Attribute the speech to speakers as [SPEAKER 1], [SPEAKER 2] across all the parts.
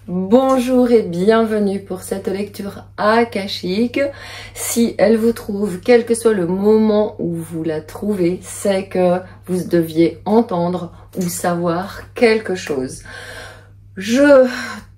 [SPEAKER 1] Bonjour et bienvenue pour cette lecture akashique. Si elle vous trouve, quel que soit le moment où vous la trouvez, c'est que vous deviez entendre ou savoir quelque chose. Je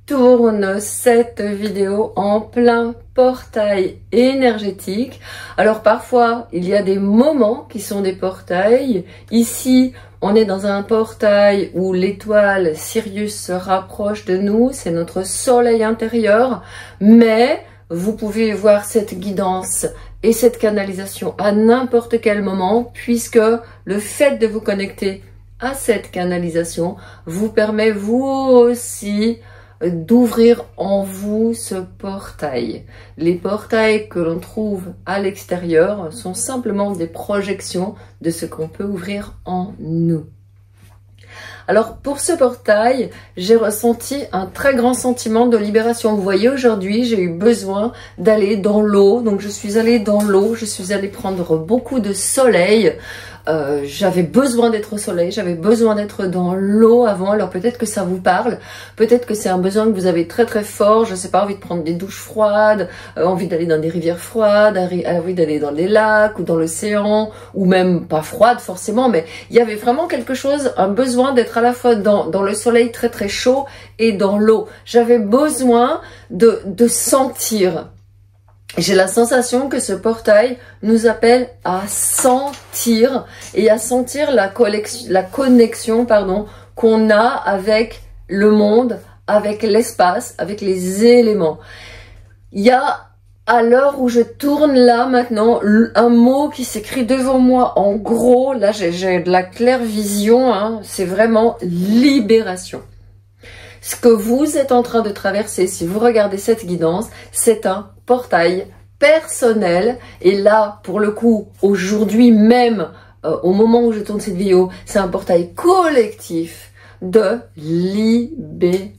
[SPEAKER 1] tourne cette vidéo en plein portail énergétique. Alors parfois, il y a des moments qui sont des portails. Ici, on est dans un portail où l'étoile Sirius se rapproche de nous, c'est notre soleil intérieur, mais vous pouvez voir cette guidance et cette canalisation à n'importe quel moment, puisque le fait de vous connecter à cette canalisation vous permet vous aussi d'ouvrir en vous ce portail. Les portails que l'on trouve à l'extérieur sont simplement des projections de ce qu'on peut ouvrir en nous. Alors pour ce portail, j'ai ressenti un très grand sentiment de libération. Vous voyez, aujourd'hui, j'ai eu besoin d'aller dans l'eau. Donc je suis allée dans l'eau, je suis allée prendre beaucoup de soleil. J'avais besoin d'être au soleil, j'avais besoin d'être dans l'eau avant. Alors peut-être que ça vous parle, peut-être que c'est un besoin que vous avez très très fort, je sais pas, envie de prendre des douches froides, envie d'aller dans des rivières froides, envie d'aller dans les lacs ou dans l'océan, ou même pas froide forcément, mais il y avait vraiment quelque chose, un besoin d'être à la fois dans le soleil très très chaud et dans l'eau. J'avais besoin de sentir. J'ai la sensation que ce portail nous appelle à sentir et à sentir la connexion qu'on a avec le monde, avec l'espace, avec les éléments. Il y a, à l'heure où je tourne là maintenant, un mot qui s'écrit devant moi en gros. Là, j'ai de la clairvision, hein, c'est vraiment libération. Ce que vous êtes en train de traverser, si vous regardez cette guidance, c'est un portail personnel. Et là, pour le coup, aujourd'hui même, au moment où je tourne cette vidéo, c'est un portail collectif de libération.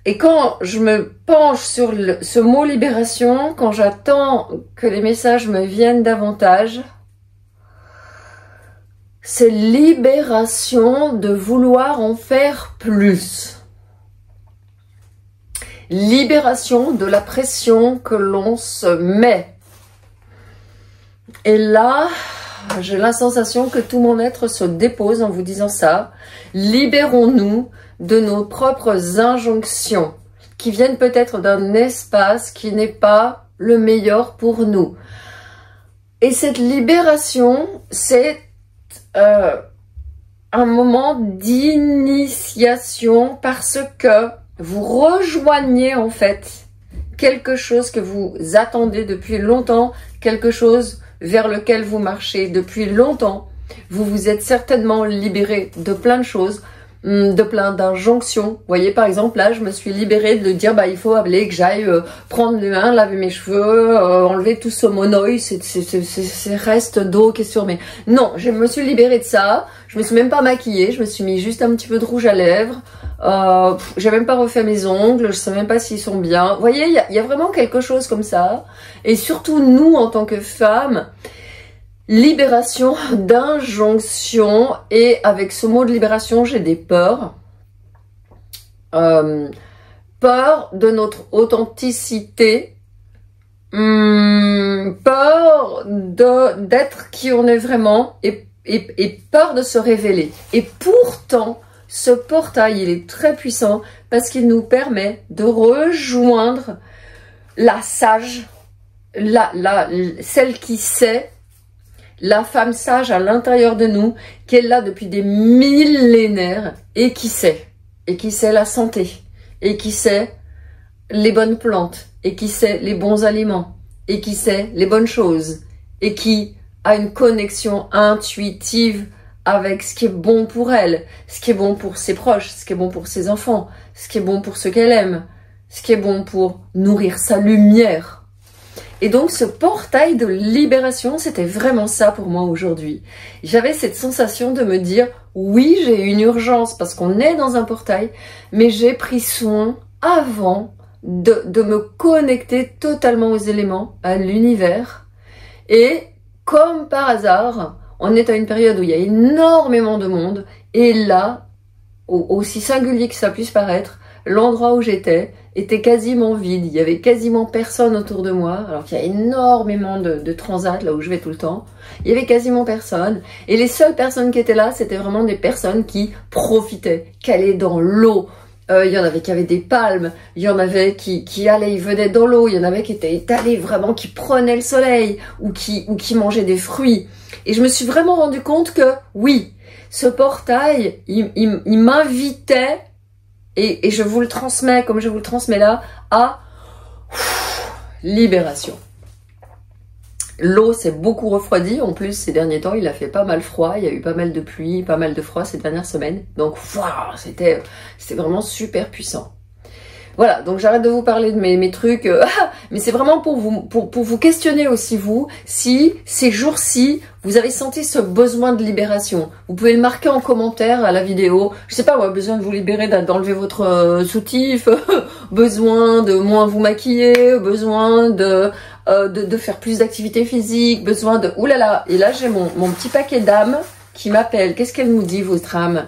[SPEAKER 1] Et quand je me penche sur ce mot libération, quand j'attends que les messages me viennent davantage, c'est libération de vouloir en faire plus. Libération de la pression que l'on se met. Et là, j'ai la sensation que tout mon être se dépose en vous disant ça. Libérons-nous de nos propres injonctions qui viennent peut-être d'un espace qui n'est pas le meilleur pour nous. Et cette libération, c'est un moment d'initiation parce que vous rejoignez en fait quelque chose que vous attendez depuis longtemps, quelque chose vers lequel vous marchez depuis longtemps. Vous vous êtes certainement libéré de plein de choses, de plein d'injonctions. Vous voyez, par exemple, là, je me suis libérée de dire, bah, il faut que j'aille prendre le bain, laver mes cheveux, enlever tout ce monoï, ces restes d'eau qui est sur mes... Non, je me suis libérée de ça. Je me suis même pas maquillée. Je me suis mis juste un petit peu de rouge à lèvres. J'ai même pas refait mes ongles. Je sais même pas s'ils sont bien. Vous voyez, il y a vraiment quelque chose comme ça. Et surtout, nous, en tant que femmes, libération d'injonction. Et avec ce mot de libération, j'ai des peurs. Peur de notre authenticité. Peur d'être qui on est vraiment. Et peur de se révéler. Et pourtant, ce portail, il est très puissant parce qu'il nous permet de rejoindre la sage, celle qui sait, la femme sage à l'intérieur de nous, qui est là depuis des millénaires et qui sait la santé, et qui sait les bonnes plantes, et qui sait les bons aliments, et qui sait les bonnes choses, et qui a une connexion intuitive avec ce qui est bon pour elle, ce qui est bon pour ses proches, ce qui est bon pour ses enfants, ce qui est bon pour ceux qu'elle aime, ce qui est bon pour nourrir sa lumière. Et donc ce portail de libération, c'était vraiment ça pour moi aujourd'hui. J'avais cette sensation de me dire, oui, j'ai une urgence parce qu'on est dans un portail, mais j'ai pris soin avant de me connecter totalement aux éléments, à l'univers. Et comme par hasard, on est à une période où il y a énormément de monde. Et là, aussi singulier que ça puisse paraître, l'endroit où j'étais était quasiment vide. Il y avait quasiment personne autour de moi, alors qu'il y a énormément de transats là où je vais tout le temps. Il y avait quasiment personne. Et les seules personnes qui étaient là, c'était vraiment des personnes qui profitaient, qui allaient dans l'eau. Il y en avait qui avaient des palmes, il y en avait qui allaient, ils venaient dans l'eau, il y en avait qui étaient étalés vraiment, qui prenaient le soleil ou qui mangeaient des fruits. Et je me suis vraiment rendu compte que oui, ce portail, il m'invitait, et je vous le transmets comme je vous le transmets là, à libération. L'eau s'est beaucoup refroidie, en plus ces derniers temps il a fait pas mal froid, il y a eu pas mal de pluie, pas mal de froid ces dernières semaines, donc wow, c'était vraiment super puissant. Voilà, donc j'arrête de vous parler de mes trucs, mais c'est vraiment pour vous questionner aussi vous, si ces jours-ci vous avez senti ce besoin de libération. Vous pouvez le marquer en commentaire à la vidéo, je sais pas moi, besoin de vous libérer, d'enlever votre soutif, besoin de moins vous maquiller, besoin de faire plus d'activité physique, besoin de... Ouh là là, et là j'ai mon petit paquet d'âme qui m'appelle. Qu'est-ce qu'elle nous dit, votre âme?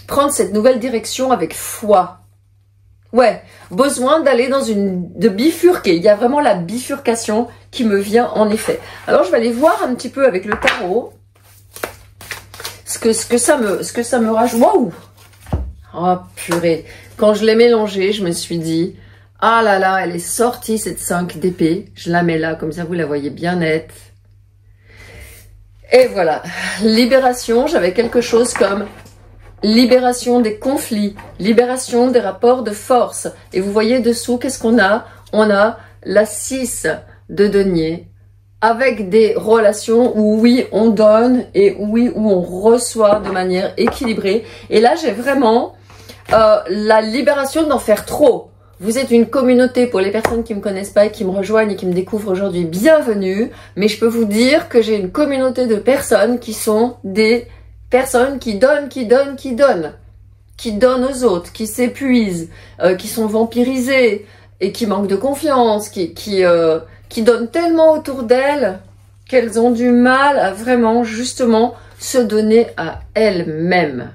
[SPEAKER 1] Prendre cette nouvelle direction avec foi. Ouais, besoin d'aller de bifurquer. Il y a vraiment la bifurcation qui me vient en effet. Alors je vais aller voir un petit peu avec le tarot ce que ça me rajoute. Waouh! Oh purée. Quand je l'ai mélangé, je me suis dit, ah là là, elle est sortie cette 5 d'épée. Je la mets là, comme ça vous la voyez bien nette. Et voilà, libération, j'avais quelque chose comme libération des conflits, libération des rapports de force. Et vous voyez dessous, qu'est-ce qu'on a? On a la 6 de denier, avec des relations où oui, on donne et oui, où on reçoit de manière équilibrée. Et là, j'ai vraiment la libération d'en faire trop. Vous êtes une communauté, pour les personnes qui me connaissent pas et qui me rejoignent et qui me découvrent aujourd'hui, bienvenue. Mais je peux vous dire que j'ai une communauté de personnes qui sont des personnes qui donnent aux autres, qui s'épuisent, qui sont vampirisées et qui manquent de confiance, qui donnent tellement autour d'elles qu'elles ont du mal à vraiment justement se donner à elles-mêmes.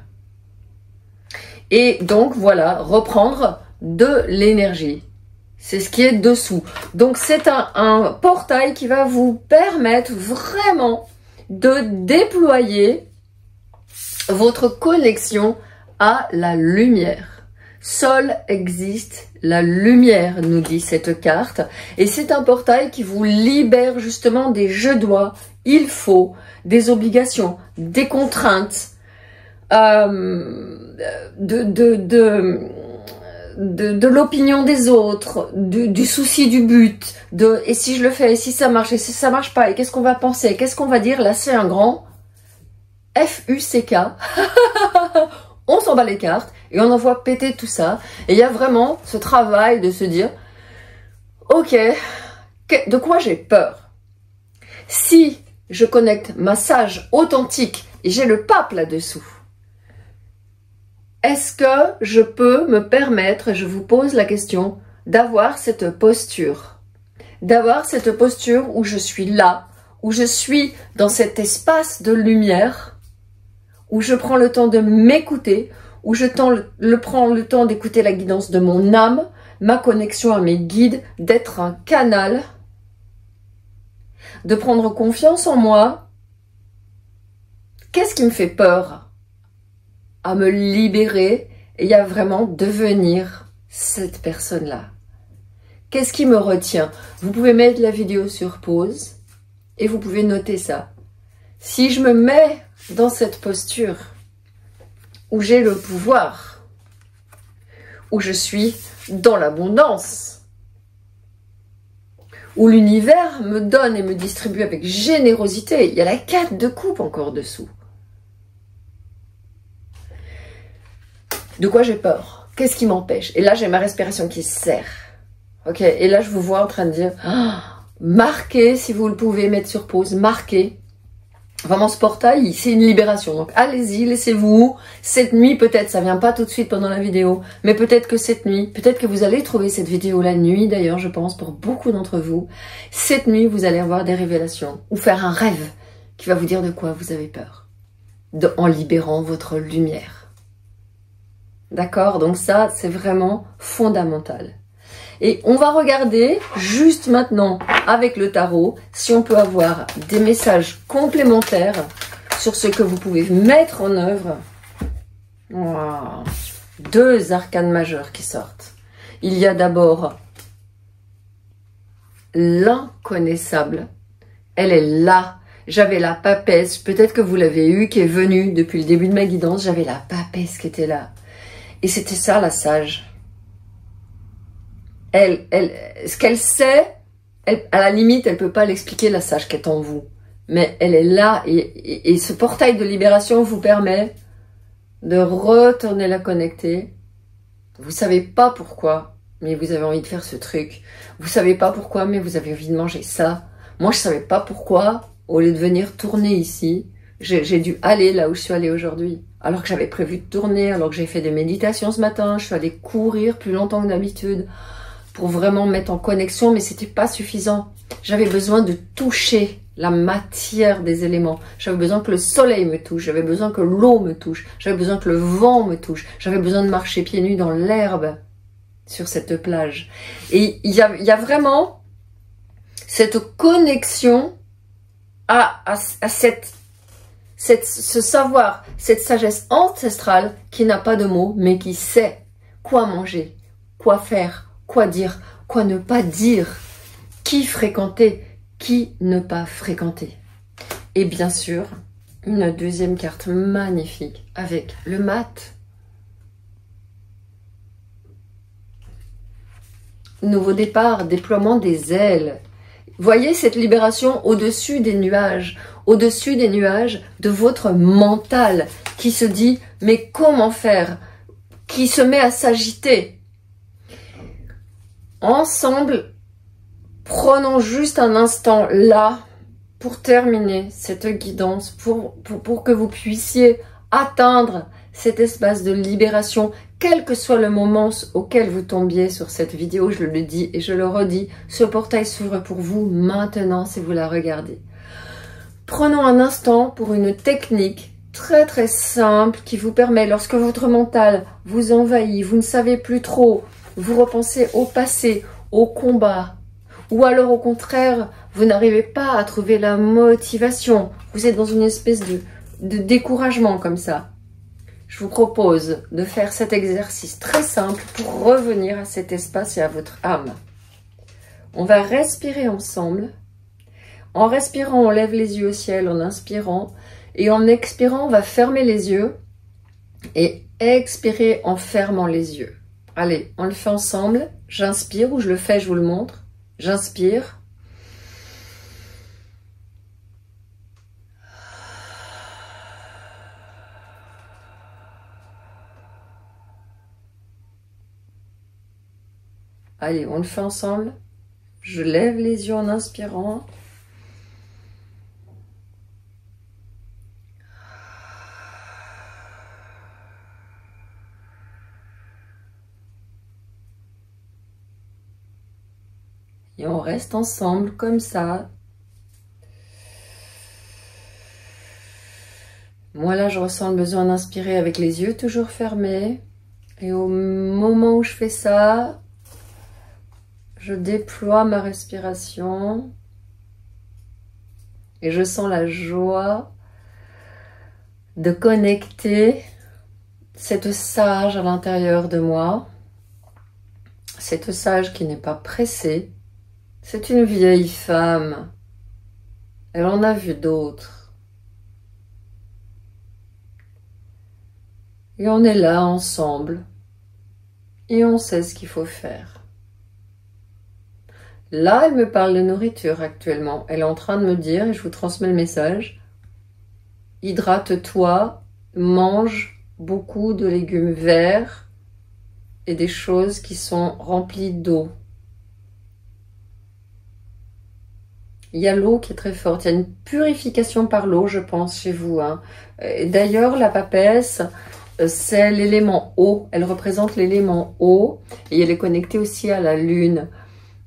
[SPEAKER 1] Et donc voilà, reprendre de l'énergie. C'est ce qui est dessous. Donc c'est un portail qui va vous permettre vraiment de déployer votre connexion à la lumière. Seule existe la lumière, nous dit cette carte. Et c'est un portail qui vous libère justement des je dois, il faut, des obligations, des contraintes, de l'opinion des autres, du souci du but, et si je le fais, et si ça marche, et si ça marche pas, et qu'est-ce qu'on va penser, qu'est-ce qu'on va dire. Là c'est un grand FUCK. On s'en bat les cartes et on envoie péter tout ça. Et il y a vraiment ce travail de se dire, ok, de quoi j'ai peur? Si je connecte ma sage authentique et j'ai le pape là-dessous, est-ce que je peux me permettre, je vous pose la question, d'avoir cette posture? D'avoir cette posture où je suis là, où je suis dans cet espace de lumière, où je prends le temps de m'écouter, où je prends le temps d'écouter la guidance de mon âme, ma connexion à mes guides, d'être un canal, de prendre confiance en moi. Qu'est-ce qui me fait peur à me libérer et à vraiment devenir cette personne-là? Qu'est-ce qui me retient? Vous pouvez mettre la vidéo sur pause et vous pouvez noter ça. Si je me mets dans cette posture où j'ai le pouvoir, où je suis dans l'abondance, où l'univers me donne et me distribue avec générosité, il y a la 4 de coupe encore dessous. De quoi j'ai peur? Qu'est-ce qui m'empêche? Et là, j'ai ma respiration qui se serre. Ok, et là, je vous vois en train de dire, marquez, si vous le pouvez, mettre sur pause, marquez. Vraiment, ce portail, c'est une libération. Donc, allez-y, laissez-vous. Cette nuit, peut-être, ça vient pas tout de suite pendant la vidéo, mais peut-être que cette nuit, peut-être que vous allez trouver cette vidéo la nuit, d'ailleurs, je pense, pour beaucoup d'entre vous. Cette nuit, vous allez avoir des révélations ou faire un rêve qui va vous dire de quoi vous avez peur. En libérant votre lumière. D'accord? Donc ça, c'est vraiment fondamental. Et on va regarder juste maintenant avec le tarot si on peut avoir des messages complémentaires sur ce que vous pouvez mettre en œuvre. Wow. 2 arcanes majeurs qui sortent. Il y a d'abord l'inconnaissable. Elle est là. J'avais la papesse, peut-être que vous l'avez eu, qui est venue depuis le début de ma guidance. J'avais la papesse qui était là. Et c'était ça la sage. Ce qu'elle sait, à la limite, elle ne peut pas l'expliquer, la sage qui est en vous. Mais elle est là et ce portail de libération vous permet de retourner la connecter. Vous savez pas pourquoi, mais vous avez envie de faire ce truc. Vous savez pas pourquoi, mais vous avez envie de manger ça. Moi, je savais pas pourquoi, au lieu de venir tourner ici, j'ai dû aller là où je suis allée aujourd'hui. Alors que j'avais prévu de tourner, alors que j'ai fait des méditations ce matin, je suis allée courir plus longtemps que d'habitude pour vraiment mettre en connexion, mais c'était pas suffisant. J'avais besoin de toucher la matière des éléments. J'avais besoin que le soleil me touche, j'avais besoin que l'eau me touche, j'avais besoin que le vent me touche, j'avais besoin de marcher pieds nus dans l'herbe sur cette plage. Et il y a vraiment cette connexion à ce savoir, cette sagesse ancestrale qui n'a pas de mots, mais qui sait quoi manger, quoi faire, quoi dire, quoi ne pas dire, qui fréquenter, qui ne pas fréquenter. Et bien sûr, une deuxième carte magnifique avec le mat. Nouveau départ, déploiement des ailes. Voyez cette libération au-dessus des nuages de votre mental qui se dit « mais comment faire ?» qui se met à s'agiter. Ensemble, prenons juste un instant là pour terminer cette guidance, pour que vous puissiez atteindre cet espace de libération, quel que soit le moment auquel vous tombiez sur cette vidéo. Je le dis et je le redis, ce portail s'ouvre pour vous maintenant si vous la regardez. Prenons un instant pour une technique très très simple qui vous permet, lorsque votre mental vous envahit, vous ne savez plus trop, vous repensez au passé, au combat, ou alors au contraire, vous n'arrivez pas à trouver la motivation, vous êtes dans une espèce de découragement comme ça. Je vous propose de faire cet exercice très simple pour revenir à cet espace et à votre âme. On va respirer ensemble. En respirant, on lève les yeux au ciel en inspirant. Et en expirant, on va fermer les yeux et expirer en fermant les yeux. Allez, on le fait ensemble. J'inspire, ou je le fais, je vous le montre. J'inspire. Allez, on le fait ensemble. Je lève les yeux en inspirant. Et on reste ensemble comme ça. Moi là, je ressens le besoin d'inspirer avec les yeux toujours fermés. Et au moment où je fais ça, je déploie ma respiration. Et je sens la joie de connecter cette sage à l'intérieur de moi. Cette sage qui n'est pas pressée. C'est une vieille femme. Elle en a vu d'autres. Et on est là ensemble. Et on sait ce qu'il faut faire. Là, elle me parle de nourriture actuellement. Elle est en train de me dire, et je vous transmets le message, hydrate-toi, mange beaucoup de légumes verts et des choses qui sont remplies d'eau. Il y a l'eau qui est très forte, il y a une purification par l'eau, je pense, chez vous. Hein. D'ailleurs, la papesse, c'est l'élément eau, elle représente l'élément eau, et elle est connectée aussi à la lune.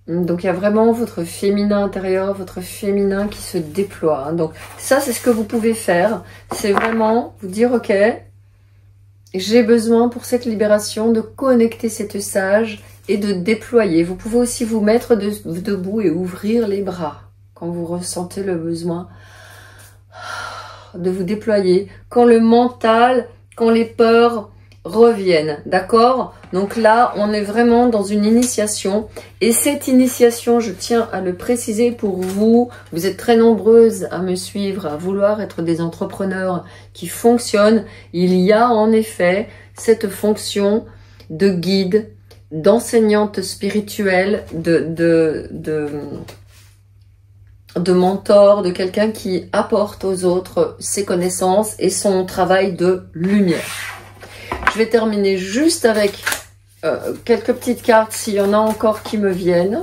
[SPEAKER 1] Donc, il y a vraiment votre féminin intérieur, votre féminin qui se déploie. Hein. Donc, ça, c'est ce que vous pouvez faire. C'est vraiment vous dire, ok, j'ai besoin pour cette libération de connecter cette sage et de déployer. Vous pouvez aussi vous mettre debout et ouvrir les bras quand vous ressentez le besoin de vous déployer. Quand le mental, quand les peurs reviennent, d'accord? Donc là, on est vraiment dans une initiation. Et cette initiation, je tiens à le préciser pour vous, vous êtes très nombreuses à me suivre, à vouloir être des entrepreneurs qui fonctionnent. Il y a en effet cette fonction de guide, d'enseignante spirituelle, de mentor, de quelqu'un qui apporte aux autres ses connaissances et son travail de lumière. Je vais terminer juste avec quelques petites cartes s'il y en a encore qui me viennent.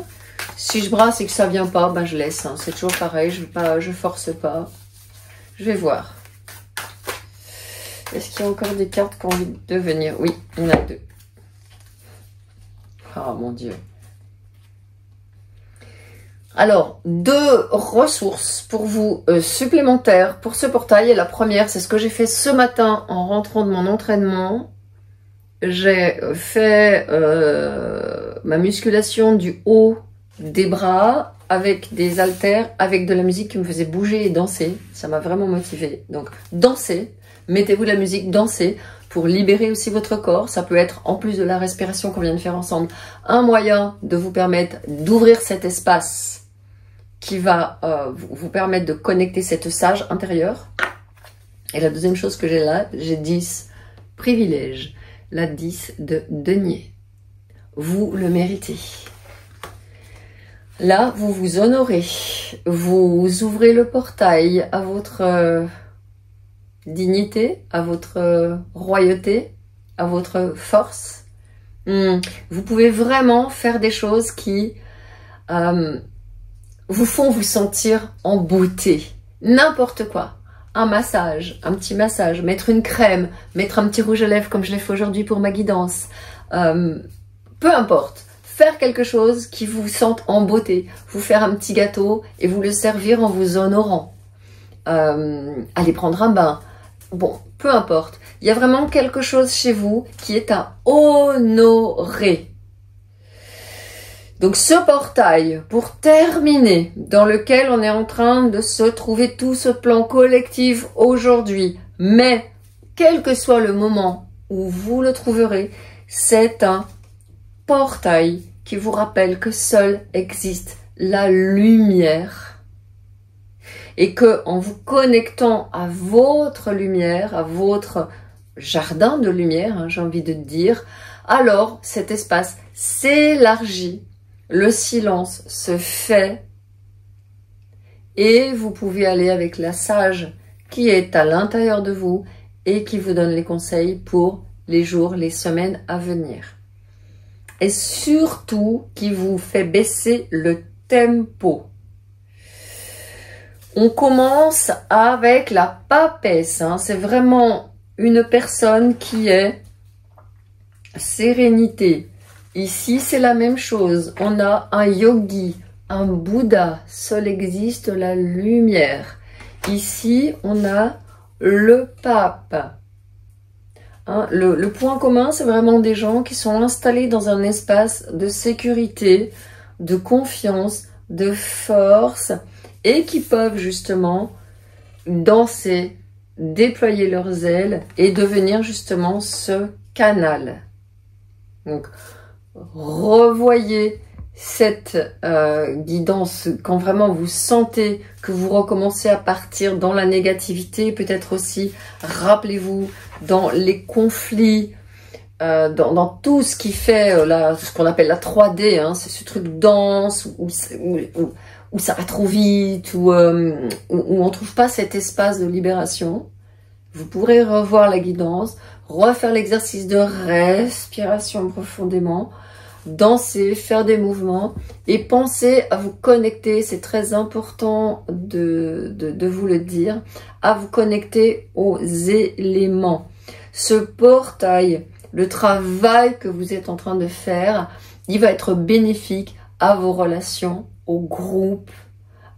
[SPEAKER 1] Si je brasse et que ça vient pas, ben je laisse. Hein. C'est toujours pareil, je force pas. Je vais voir. Est-ce qu'il y a encore des cartes qui ont envie de venir? Oui, il y en a deux. Oh mon Dieu. Alors, 2 ressources pour vous supplémentaires pour ce portail. Et la première, c'est ce que j'ai fait ce matin en rentrant de mon entraînement. J'ai fait ma musculation du haut des bras avec des haltères, avec de la musique qui me faisait bouger et danser. Ça m'a vraiment motivée. Donc, dansez, mettez-vous de la musique, dansez pour libérer aussi votre corps. Ça peut être, en plus de la respiration qu'on vient de faire ensemble, un moyen de vous permettre d'ouvrir cet espace qui va vous permettre de connecter cette sage intérieure. Et la deuxième chose que j'ai là, j'ai 10 privilèges. La 10 de denier. Vous le méritez. Là, vous vous honorez. Vous ouvrez le portail à votre dignité, à votre royauté, à votre force. Vous pouvez vraiment faire des choses qui vous font vous sentir en beauté. N'importe quoi. Un massage, un petit massage, mettre une crème, mettre un petit rouge à lèvres comme je l'ai fait aujourd'hui pour ma guidance. Peu importe. Faire quelque chose qui vous sente en beauté. Vous faire un petit gâteau et vous le servir en vous honorant. Aller prendre un bain. Bon, peu importe. Il y a vraiment quelque chose chez vous qui est à honorer. Donc ce portail, pour terminer, dans lequel on est en train de se trouver tout ce plan collectif aujourd'hui, mais quel que soit le moment où vous le trouverez, c'est un portail qui vous rappelle que seule existe la lumière et que en vous connectant à votre lumière, à votre jardin de lumière, hein, j'ai envie de dire, alors cet espace s'élargit. Le silence se fait et vous pouvez aller avec la sage qui est à l'intérieur de vous et qui vous donne les conseils pour les jours, les semaines à venir. Et surtout qui vous fait baisser le tempo. On commence avec la papesse. Hein. C'est vraiment une personne qui est sérénité. Ici, c'est la même chose. On a un yogi, un Bouddha. Seul existe la lumière. Ici, on a le pape. Hein, le point commun, c'est vraiment des gens qui sont installés dans un espace de sécurité, de confiance, de force et qui peuvent justement danser, déployer leurs ailes et devenir justement ce canal. Donc, revoyez cette guidance quand vraiment vous sentez que vous recommencez à partir dans la négativité, peut-être aussi, rappelez-vous, dans les conflits, dans tout ce qui fait ce qu'on appelle la 3D, hein, c'est ce truc dense où ça va trop vite, où on ne trouve pas cet espace de libération. Vous pourrez revoir la guidance, refaire l'exercice de respiration profondément, danser, faire des mouvements et penser à vous connecter, c'est très important de vous le dire, à vous connecter aux éléments. Ce portail, le travail que vous êtes en train de faire, il va être bénéfique à vos relations, au groupe,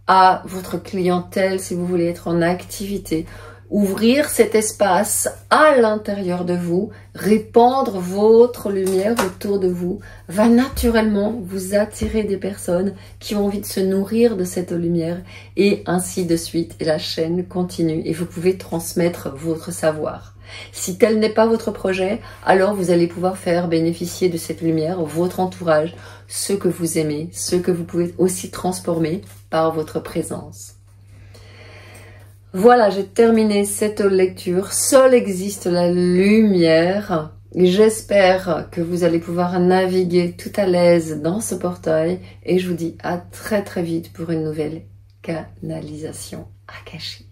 [SPEAKER 1] à votre clientèle si vous voulez être en activité. ouvrir cet espace à l'intérieur de vous, répandre votre lumière autour de vous, va naturellement vous attirer des personnes qui ont envie de se nourrir de cette lumière et ainsi de suite. Et la chaîne continue et vous pouvez transmettre votre savoir. Si tel n'est pas votre projet, alors vous allez pouvoir faire bénéficier de cette lumière votre entourage, ceux que vous aimez, ceux que vous pouvez aussi transformer par votre présence. Voilà, j'ai terminé cette lecture. Seule existe la lumière. J'espère que vous allez pouvoir naviguer tout à l'aise dans ce portail et je vous dis à très très vite pour une nouvelle canalisation akashique.